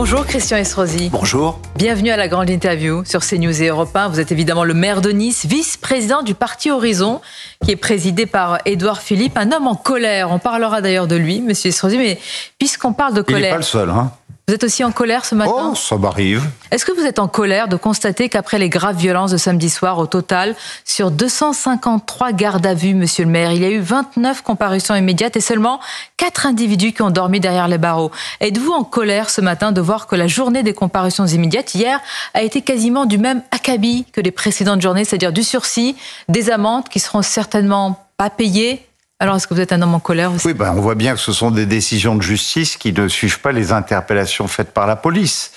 Bonjour Christian Estrosi. Bonjour. Bienvenue à la grande interview sur CNews et Europe 1. Vous êtes évidemment le maire de Nice, vice-président du parti Horizon, qui est présidé par Édouard Philippe, un homme en colère. On parlera d'ailleurs de lui, monsieur Estrosi, mais puisqu'on parle de colère... Il n'est pas le seul, hein. Vous êtes aussi en colère ce matin? Oh, ça m'arrive. Est-ce que vous êtes en colère de constater qu'après les graves violences de samedi soir, au total, sur 253 gardes à vue, monsieur le maire, il y a eu 29 comparutions immédiates et seulement 4 individus qui ont dormi derrière les barreaux? Êtes-vous en colère ce matin de voir que la journée des comparutions immédiates, hier, a été quasiment du même acabit que les précédentes journées, c'est-à-dire du sursis, des amendes qui seront certainement pas payées? Alors, est-ce que vous êtes un homme en colère aussi? Oui, on voit bien que ce sont des décisions de justice qui ne suivent pas les interpellations faites par la police.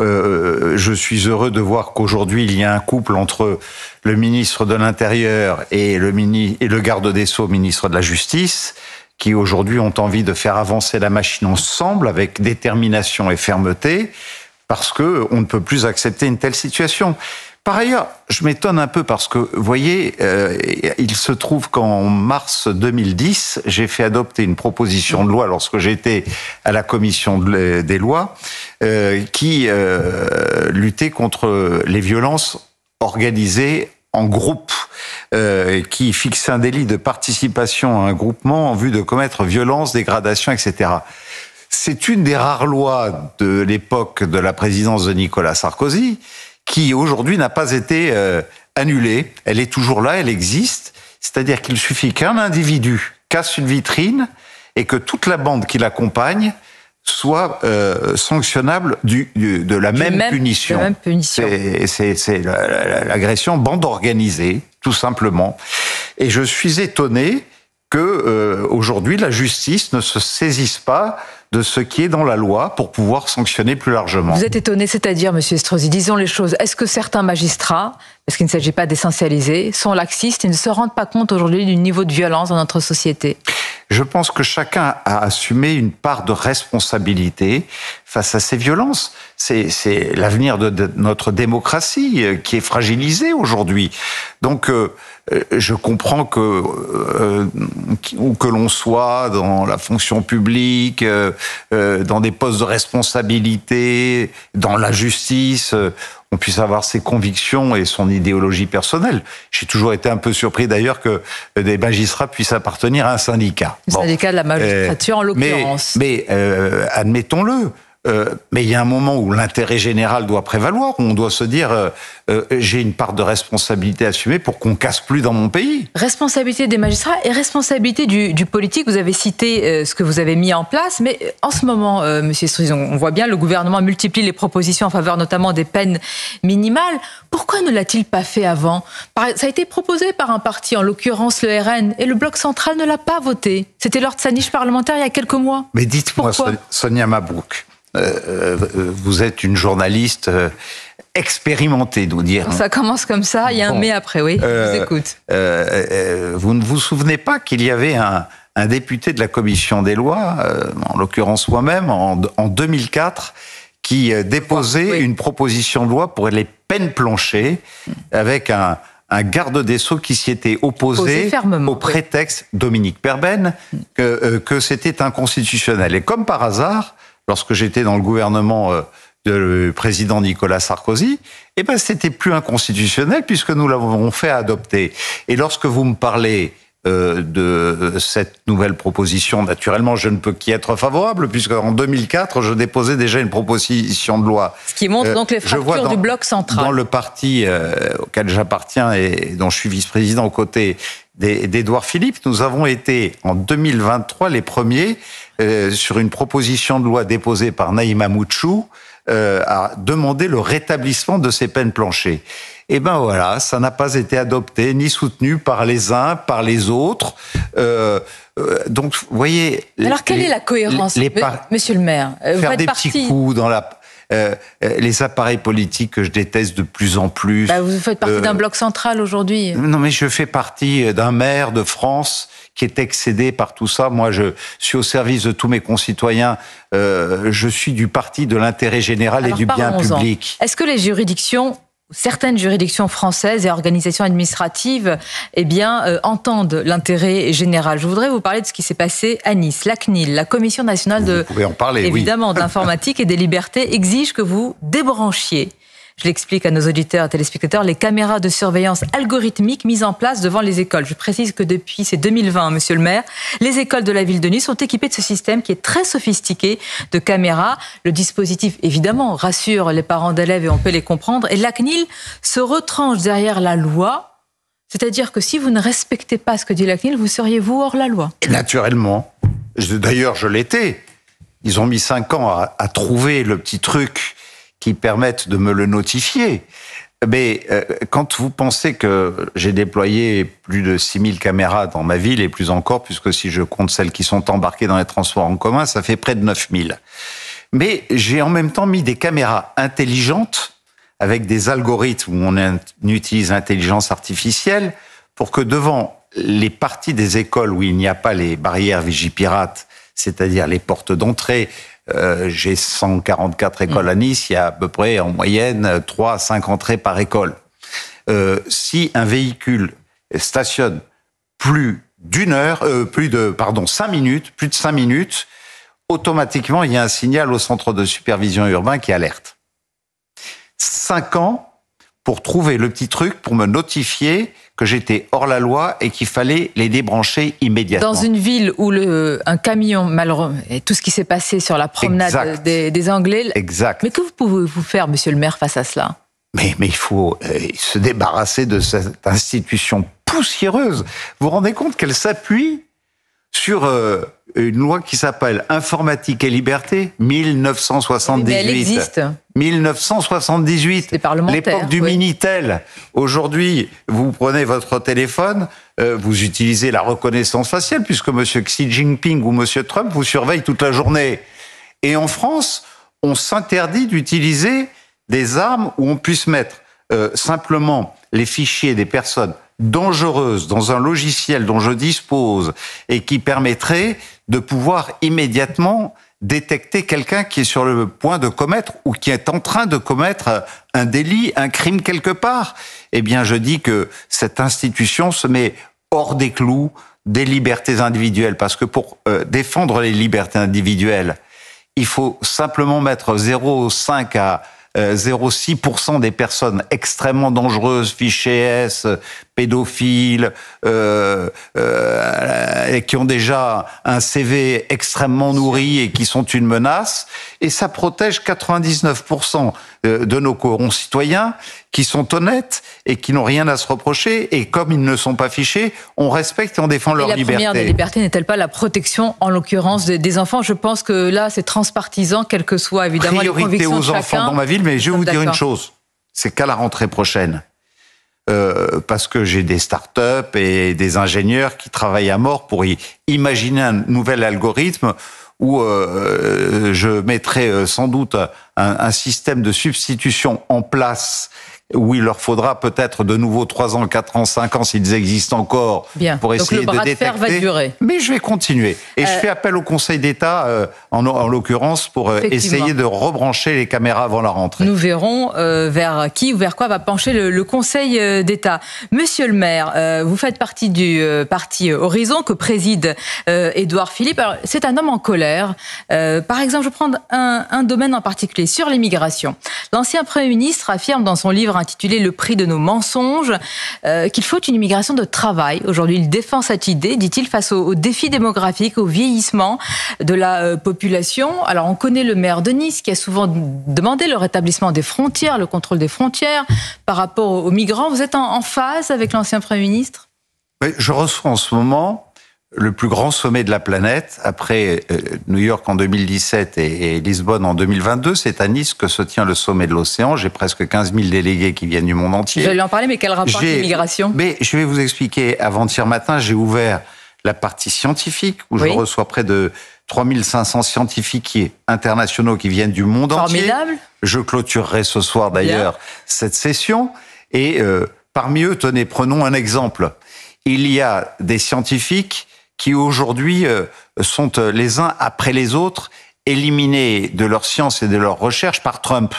Je suis heureux de voir qu'aujourd'hui, il y a un couple entre le ministre de l'Intérieur et le garde des Sceaux, ministre de la Justice, qui aujourd'hui ont envie de faire avancer la machine ensemble avec détermination et fermeté, parce que on ne peut plus accepter une telle situation. Par ailleurs, je m'étonne un peu parce que, vous voyez, il se trouve qu'en mars 2010, j'ai fait adopter une proposition de loi lorsque j'étais à la commission des lois qui luttait contre les violences organisées en groupe, qui fixait un délit de participation à un groupement en vue de commettre violence, dégradation, etc. C'est une des rares lois de l'époque de la présidence de Nicolas Sarkozy qui aujourd'hui n'a pas été annulée. Elle est toujours là, elle existe. C'est-à-dire qu'il suffit qu'un individu casse une vitrine et que toute la bande qui l'accompagne soit sanctionnable de la même punition. La même punition. C'est l'agression bande organisée, tout simplement. Et je suis étonné que aujourd'hui la justice ne se saisisse pas de ce qui est dans la loi pour pouvoir sanctionner plus largement. Vous êtes étonné, c'est-à-dire, monsieur Estrosi, disons les choses. Est-ce que certains magistrats, parce qu'il ne s'agit pas d'essentialiser, sont laxistes et ne se rendent pas compte aujourd'hui du niveau de violence dans notre société? Je pense que chacun a assumé une part de responsabilité face à ces violences. C'est l'avenir de notre démocratie qui est fragilisée aujourd'hui. Donc, je comprends que où que l'on soit dans la fonction publique, dans des postes de responsabilité, dans la justice, on puisse avoir ses convictions et son idéologie personnelle. J'ai toujours été un peu surpris d'ailleurs que des magistrats puissent appartenir à un syndicat. Le syndicat de la magistrature en l'occurrence. Mais admettons-le. Mais il y a un moment où l'intérêt général doit prévaloir, où on doit se dire j'ai une part de responsabilité à assumer pour qu'on casse plus dans mon pays. Responsabilité des magistrats et responsabilité du politique. Vous avez cité ce que vous avez mis en place, mais en ce moment, monsieur Estrosi, on voit bien le gouvernement multiplie les propositions en faveur notamment des peines minimales. Pourquoi ne l'a-t-il pas fait avant? Ça a été proposé par un parti, en l'occurrence le RN, et le Bloc central ne l'a pas voté. C'était lors de sa niche parlementaire il y a quelques mois. Mais dites-moi, Sonia Mabrouk, vous êtes une journaliste expérimentée, nous dire. Ça commence comme ça, il y a un mais après, oui, je vous écoute. Vous ne vous souvenez pas qu'il y avait un député de la commission des lois, en l'occurrence moi-même, en 2004, qui déposait une proposition de loi pour les peines planchées, avec un garde des Sceaux qui s'y était opposé au prétexte, Dominique Perben, que c'était inconstitutionnel. Et comme par hasard, lorsque j'étais dans le gouvernement du président Nicolas Sarkozy, c'était plus inconstitutionnel puisque nous l'avons fait adopter. Et lorsque vous me parlez de cette nouvelle proposition, naturellement, je ne peux qu'y être favorable puisque en 2004, je déposais déjà une proposition de loi. Ce qui montre donc les fractures du bloc central. Dans le parti auquel j'appartiens et dont je suis vice-président aux côtés d'Édouard Philippe, nous avons été en 2023 les premiers sur une proposition de loi déposée par Naïma Moutchou à demander le rétablissement de ces peines planchées. Et voilà, ça n'a pas été adopté ni soutenu par les uns, par les autres. Donc, vous voyez... Alors, quelle est la cohérence, monsieur le maire? Faire des petits coups dans les appareils politiques que je déteste de plus en plus. Vous faites partie d'un bloc central aujourd'hui. Non, mais je fais partie d'un maire de France qui est excédé par tout ça. Moi, je suis au service de tous mes concitoyens. Je suis du parti de l'intérêt général et du bien public. Est-ce que les juridictions certaines juridictions françaises et organisations administratives entendent l'intérêt général. Je voudrais vous parler de ce qui s'est passé à Nice. La CNIL, la Commission nationale d'informatique et des libertés, exige que vous débranchiez, je l'explique à nos auditeurs et téléspectateurs, les caméras de surveillance algorithmique mises en place devant les écoles. Je précise que depuis, c'est 2020, monsieur le maire, les écoles de la ville de Nice sont équipées de ce système qui est très sophistiqué de caméras. Le dispositif, évidemment, rassure les parents d'élèves et on peut les comprendre. Et la CNIL se retranche derrière la loi. C'est-à-dire que si vous ne respectez pas ce que dit la CNIL, vous seriez, vous, hors la loi. Et naturellement. D'ailleurs, je l'étais. Ils ont mis 5 ans à trouver le petit truc qui permettent de me le notifier. Mais quand vous pensez que j'ai déployé plus de 6000 caméras dans ma ville, et plus encore, puisque si je compte celles qui sont embarquées dans les transports en commun, ça fait près de 9000. Mais j'ai en même temps mis des caméras intelligentes, avec des algorithmes où on utilise l'intelligence artificielle, pour que devant les parties des écoles où il n'y a pas les barrières Vigipirate, c'est-à-dire les portes d'entrée, j'ai 144 écoles à Nice, il y a à peu près en moyenne 3 à 5 entrées par école. Si un véhicule stationne plus de 5 minutes, automatiquement il y a un signal au centre de supervision urbain qui alerte. 5 ans pour trouver le petit truc pour me notifier que j'étais hors la loi et qu'il fallait les débrancher immédiatement. Dans une ville où un camion, malheureux, et tout ce qui s'est passé sur la promenade des Anglais. Exact. Mais que pouvez-vous faire, monsieur le maire, face à cela ? Mais il faut se débarrasser de cette institution poussiéreuse. Vous vous rendez compte qu'elle s'appuie sur une loi qui s'appelle Informatique et Liberté, 1978. Mais elle existe. 1978. C'est parlementaire. L'époque du Minitel. Aujourd'hui, vous prenez votre téléphone, vous utilisez la reconnaissance faciale, puisque monsieur Xi Jinping ou monsieur Trump vous surveillent toute la journée. Et en France, on s'interdit d'utiliser des armes où on puisse mettre simplement les fichiers des personnes dangereuse dans un logiciel dont je dispose et qui permettrait de pouvoir immédiatement détecter quelqu'un qui est sur le point de commettre ou qui est en train de commettre un délit, un crime quelque part. Eh bien, je dis que cette institution se met hors des clous des libertés individuelles, parce que pour défendre les libertés individuelles, il faut simplement mettre 0,5 à 0,6% des personnes extrêmement dangereuses, fichées S, pédophiles, qui ont déjà un CV extrêmement nourri et qui sont une menace. Et ça protège 99% de nos concitoyens qui sont honnêtes et qui n'ont rien à se reprocher. Et comme ils ne sont pas fichés, on respecte et on défend leur liberté. La première des libertés n'est-elle pas la protection, en l'occurrence, des enfants ? Je pense que là, c'est transpartisan, quelles que soient évidemment les convictions de chacun. Priorité aux enfants dans ma ville, mais je vais vous dire une chose, c'est qu'à la rentrée prochaine, parce que j'ai des start-up et des ingénieurs qui travaillent à mort pour imaginer un nouvel algorithme où je mettrai sans doute un système de substitution en place où il leur faudra peut-être de nouveau 3 ans, 4 ans, 5 ans s'ils existent encore. Bien. Pour essayer donc le bras de fer va durer. Mais je vais continuer. Et je fais appel au Conseil d'État, en l'occurrence, pour essayer de rebrancher les caméras avant la rentrée. Nous verrons vers qui ou vers quoi va pencher le Conseil d'État. Monsieur le maire, vous faites partie du parti Horizon que préside Édouard Philippe. Alors, c'est un homme en colère. Par exemple, je vais prendre un domaine en particulier, sur l'immigration. L'ancien Premier ministre affirme dans son livre intitulé « Le prix de nos mensonges » qu'il faut une immigration de travail. Aujourd'hui, il défend cette idée, dit-il, face aux défis démographiques, au vieillissement de la population. Alors, on connaît le maire de Nice qui a souvent demandé le rétablissement des frontières, le contrôle des frontières par rapport aux migrants. Vous êtes en phase avec l'ancien Premier ministre ? Oui, je reçois en ce moment le plus grand sommet de la planète, après New York en 2017 et Lisbonne en 2022, c'est à Nice que se tient le sommet de l'océan. J'ai presque 15 000 délégués qui viennent du monde entier. J'allais en parler, mais quel rapport avec l'immigration ? Mais je vais vous expliquer. Avant-hier matin, j'ai ouvert la partie scientifique, où je reçois près de 3500 scientifiques internationaux qui viennent du monde entier. Formidable. Je clôturerai ce soir d'ailleurs cette session. Et parmi eux, tenez, prenons un exemple. Il y a des scientifiques qui aujourd'hui sont les uns après les autres éliminés de leur science et de leur recherche par Trump,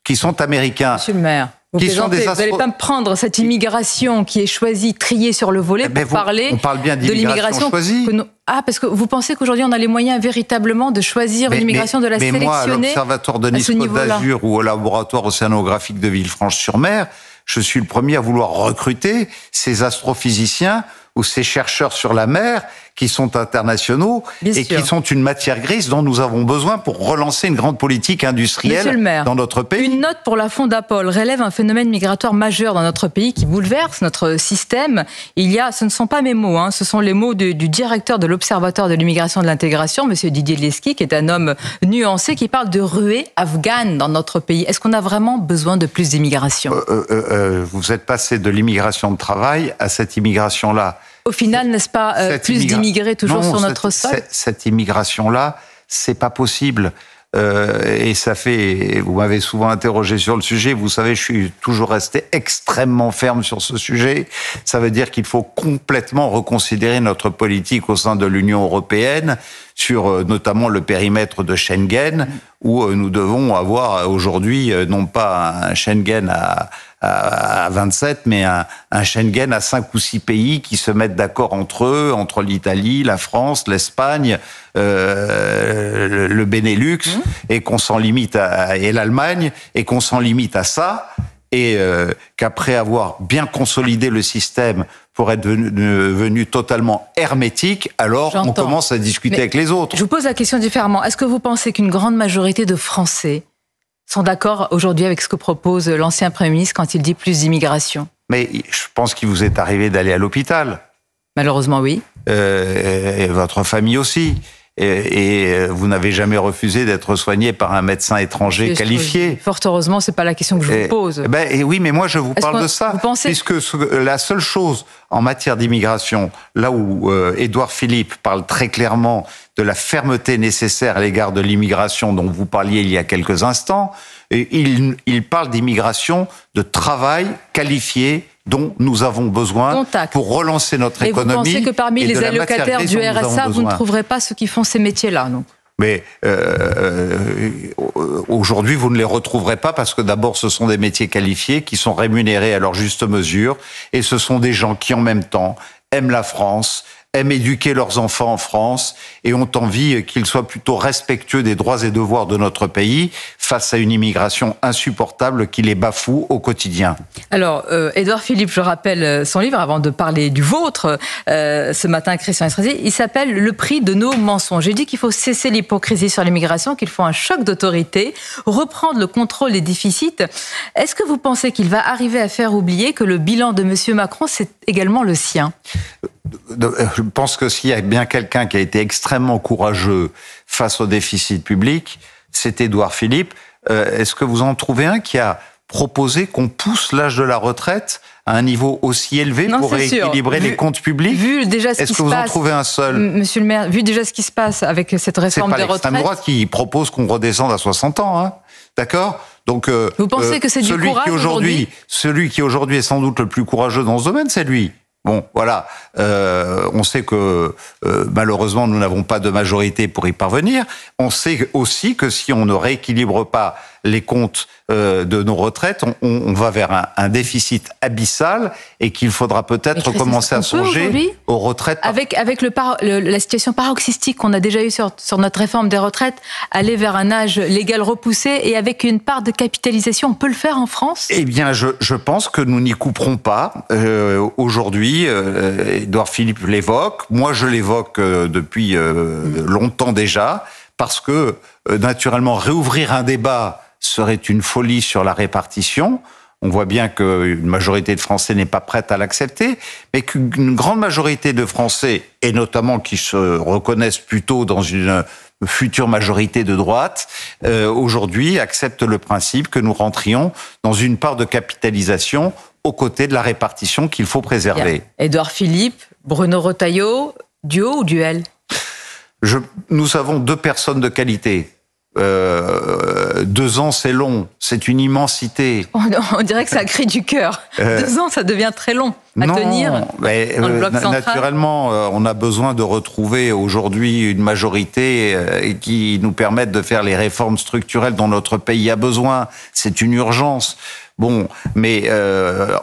qui sont américains. Monsieur le maire. Vous n'allez pas me prendre cette immigration qui est choisie, triée sur le volet pour parler on parle bien de l'immigration choisie. Parce que vous pensez qu'aujourd'hui on a les moyens véritablement de choisir l'immigration, de la sélectionner. Mais moi, à l'Observatoire de Nice-Côte d'Azur ou au laboratoire océanographique de Villefranche-sur-Mer, je suis le premier à vouloir recruter ces astrophysiciens ou ces chercheurs sur la mer qui sont internationaux qui sont une matière grise dont nous avons besoin pour relancer une grande politique industrielle dans notre pays. Une note pour la Fondapol relève un phénomène migratoire majeur dans notre pays qui bouleverse notre système. Ce ne sont pas mes mots, ce sont les mots du directeur de l'Observatoire de l'immigration et de l'intégration, monsieur Didier Leski, qui est un homme nuancé, qui parle de ruée afghane dans notre pays. Est-ce qu'on a vraiment besoin de plus d'immigration ? Vous êtes passé de l'immigration de travail à cette immigration-là. Au final, n'est-ce pas plus d'immigrés toujours sur notre sol ? Cette immigration-là, c'est pas possible. Et ça fait... Vous m'avez souvent interrogé sur le sujet. Vous savez, je suis toujours resté extrêmement ferme sur ce sujet. Ça veut dire qu'il faut complètement reconsidérer notre politique au sein de l'Union européenne sur notamment le périmètre de Schengen, où nous devons avoir aujourd'hui non pas un Schengen à 27, mais un Schengen à 5 ou 6 pays qui se mettent d'accord entre eux, entre l'Italie, la France, l'Espagne, le Benelux, et qu'on s'en limite et l'Allemagne, et qu'on s'en limite à ça, et qu'après avoir bien consolidé le système pour être devenu totalement hermétique, alors on commence à discuter avec les autres. Je vous pose la question différemment. Est-ce que vous pensez qu'une grande majorité de Français sont d'accord aujourd'hui avec ce que propose l'ancien Premier ministre quand il dit plus d'immigration ? Mais je pense qu'il vous est arrivé d'aller à l'hôpital. Malheureusement, oui. Et votre famille aussi. Et vous n'avez jamais refusé d'être soigné par un médecin étranger qualifié. Fort heureusement, c'est pas la question que je vous pose. Oui, mais moi je vous parle de ça. Puisque la seule chose en matière d'immigration, là où Édouard Philippe parle très clairement de la fermeté nécessaire à l'égard de l'immigration dont vous parliez il y a quelques instants, il parle d'immigration de travail qualifié dont nous avons besoin pour relancer notre économie. Et vous pensez que parmi les allocataires du RSA, vous ne trouverez pas ceux qui font ces métiers-là, non ? Mais aujourd'hui, vous ne les retrouverez pas parce que d'abord, ce sont des métiers qualifiés qui sont rémunérés à leur juste mesure et ce sont des gens qui, en même temps, aiment la France, aiment éduquer leurs enfants en France et ont envie qu'ils soient plutôt respectueux des droits et devoirs de notre pays face à une immigration insupportable qui les bafoue au quotidien. Alors, Édouard Philippe, je rappelle son livre avant de parler du vôtre. Ce matin, Christian Estrosi, il s'appelle « Le prix de nos mensonges ». J'ai dit qu'il faut cesser l'hypocrisie sur l'immigration, qu'il faut un choc d'autorité, reprendre le contrôle des déficits. Est-ce que vous pensez qu'il va arriver à faire oublier que le bilan de M. Macron, c'est également le sien ? Je pense que s'il y a bien quelqu'un qui a été extrêmement courageux face au déficit public, c'est Édouard Philippe. Est-ce que vous en trouvez un qui a proposé qu'on pousse l'âge de la retraite à un niveau aussi élevé pour rééquilibrer les comptes publics ? Est-ce que vous en trouvez un seul ? Monsieur le maire, vu déjà ce qui se passe avec cette réforme des retraites... C'est pas l'extrême droite qui propose qu'on redescende à 60 ans, hein. D'accord ? Donc, vous pensez que c'est du courage aujourd'hui ? Celui qui aujourd'hui est sans doute le plus courageux dans ce domaine, c'est lui. Bon, voilà. On sait que malheureusement nous n'avons pas de majorité pour y parvenir. On sait aussi que si on ne rééquilibre pas les comptes de nos retraites, on va vers un déficit abyssal et qu'il faudra peut-être commencer à songer aux retraites. Avec la situation paroxystique qu'on a déjà eue sur notre réforme des retraites, aller vers un âge légal repoussé et avec une part de capitalisation, on peut le faire en France ? Eh bien, je pense que nous n'y couperons pas aujourd'hui. Édouard Philippe l'évoque, moi je l'évoque depuis longtemps déjà, parce que naturellement réouvrir un débat serait une folie sur la répartition. On voit bien qu'une majorité de Français n'est pas prête à l'accepter, mais qu'une grande majorité de Français, et notamment qui se reconnaissent plutôt dans une future majorité de droite, aujourd'hui acceptent le principe que nous rentrions dans une part de capitalisation aux côtés de la répartition qu'il faut préserver. Édouard Philippe, Bruno Retailleau, duo ou duel ? Nous avons deux personnes de qualité. 2 ans, c'est long, c'est une immensité. On dirait que c'est un cri du cœur. 2 ans, ça devient très long à tenir mais, dans le bloc central. Naturellement, on a besoin de retrouver aujourd'hui une majorité qui nous permette de faire les réformes structurelles dont notre pays a besoin. C'est une urgence. Bon, mais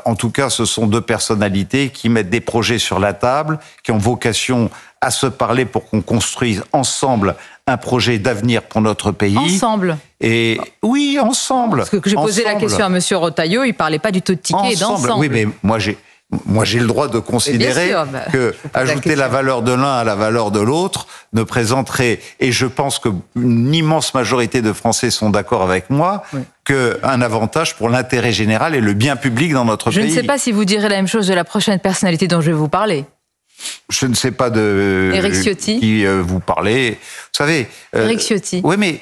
en tout cas, ce sont 2 personnalités qui mettent des projets sur la table, qui ont vocation à se parler pour qu'on construise ensemble un projet d'avenir pour notre pays. Ensemble. Et oui, ensemble. Parce que j'ai posé la question à Monsieur Retailleau, il parlait pas du tout de ticket et d'ensemble. Oui, mais moi j'ai le droit de considérer que ajouter la valeur de l'un à la valeur de l'autre ne présenterait, et je pense qu'une immense majorité de Français sont d'accord avec moi, qu'un avantage pour l'intérêt général et le bien public dans notre pays. Je ne sais pas si vous direz la même chose de la prochaine personnalité dont je vais vous parler. Je ne sais pas de Éric Ciotti. Qui vous parlez. Vous savez... Éric Ciotti. Oui, mais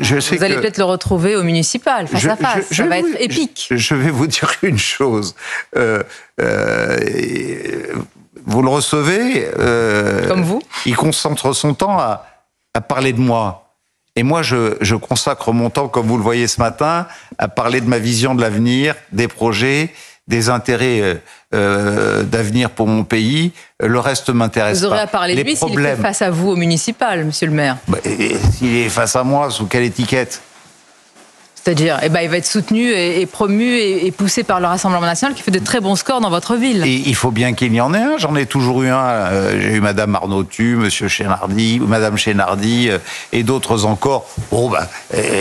je sais que... Vous allez peut-être le retrouver au municipal, face à face. Ça va être épique. Je vais vous dire une chose. Vous le recevez... Comme vous. Il concentre son temps à parler de moi. Et moi, je consacre mon temps, comme vous le voyez ce matin, à parler de ma vision de l'avenir, des projets, des intérêts d'avenir pour mon pays. Le reste m'intéresse pas. Vous aurez à parler de lui s'il est face à vous au municipal, monsieur le maire. S'il est face à moi, sous quelle étiquette ? C'est-à-dire, il va être soutenu et promu et poussé par le Rassemblement national qui fait de très bons scores dans votre ville. Et il faut bien qu'il y en ait un. J'en ai toujours eu un. J'ai eu Madame Arnautu, Monsieur Chénardi, Madame Chénardi et d'autres encore. Bon,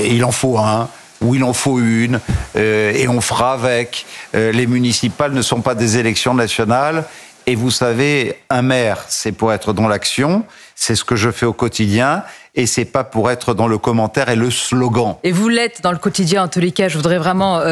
il en faut un. Ou il en faut une, et on fera avec. Les municipales ne sont pas des élections nationales, et vous savez, un maire, c'est pour être dans l'action, c'est ce que je fais au quotidien, et c'est pas pour être dans le commentaire et le slogan. Et vous l'êtes dans le quotidien, en tous les cas. Je voudrais vraiment,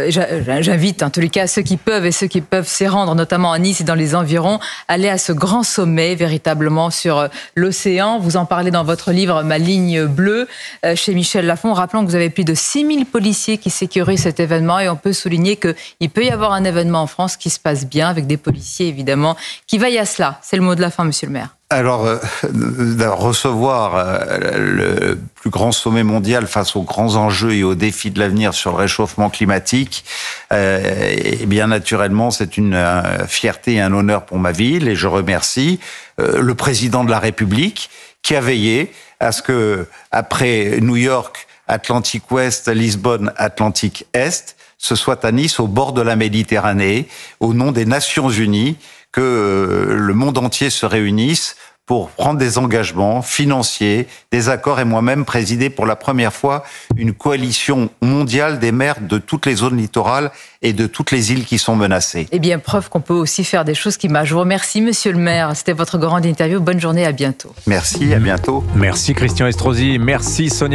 j'invite en tous les cas ceux qui peuvent et ceux qui peuvent s'y rendre, notamment à Nice et dans les environs, aller à ce grand sommet véritablement sur l'océan. Vous en parlez dans votre livre Ma ligne bleue, chez Michel Lafon. Rappelons que vous avez plus de 6000 policiers qui sécurisent cet événement, et on peut souligner qu'il peut y avoir un événement en France qui se passe bien, avec des policiers évidemment qui veillent à cela. C'est le mot de la fin, monsieur le maire. Alors, recevoir le plus grand sommet mondial face aux grands enjeux et aux défis de l'avenir sur le réchauffement climatique, et bien naturellement, c'est une fierté et un honneur pour ma ville, et je remercie le président de la République qui a veillé à ce que, après New York, Atlantique Ouest, Lisbonne, Atlantique Est, ce soit à Nice, au bord de la Méditerranée, au nom des Nations Unies, que le monde entier se réunisse pour prendre des engagements financiers, des accords, et moi-même présider pour la première fois une coalition mondiale des maires de toutes les zones littorales et de toutes les îles qui sont menacées. Eh bien, preuve qu'on peut aussi faire des choses qui marchent. Je vous remercie, monsieur le maire. C'était votre grande interview. Bonne journée, à bientôt. Merci, à bientôt. Merci Christian Estrosi, merci Sonia.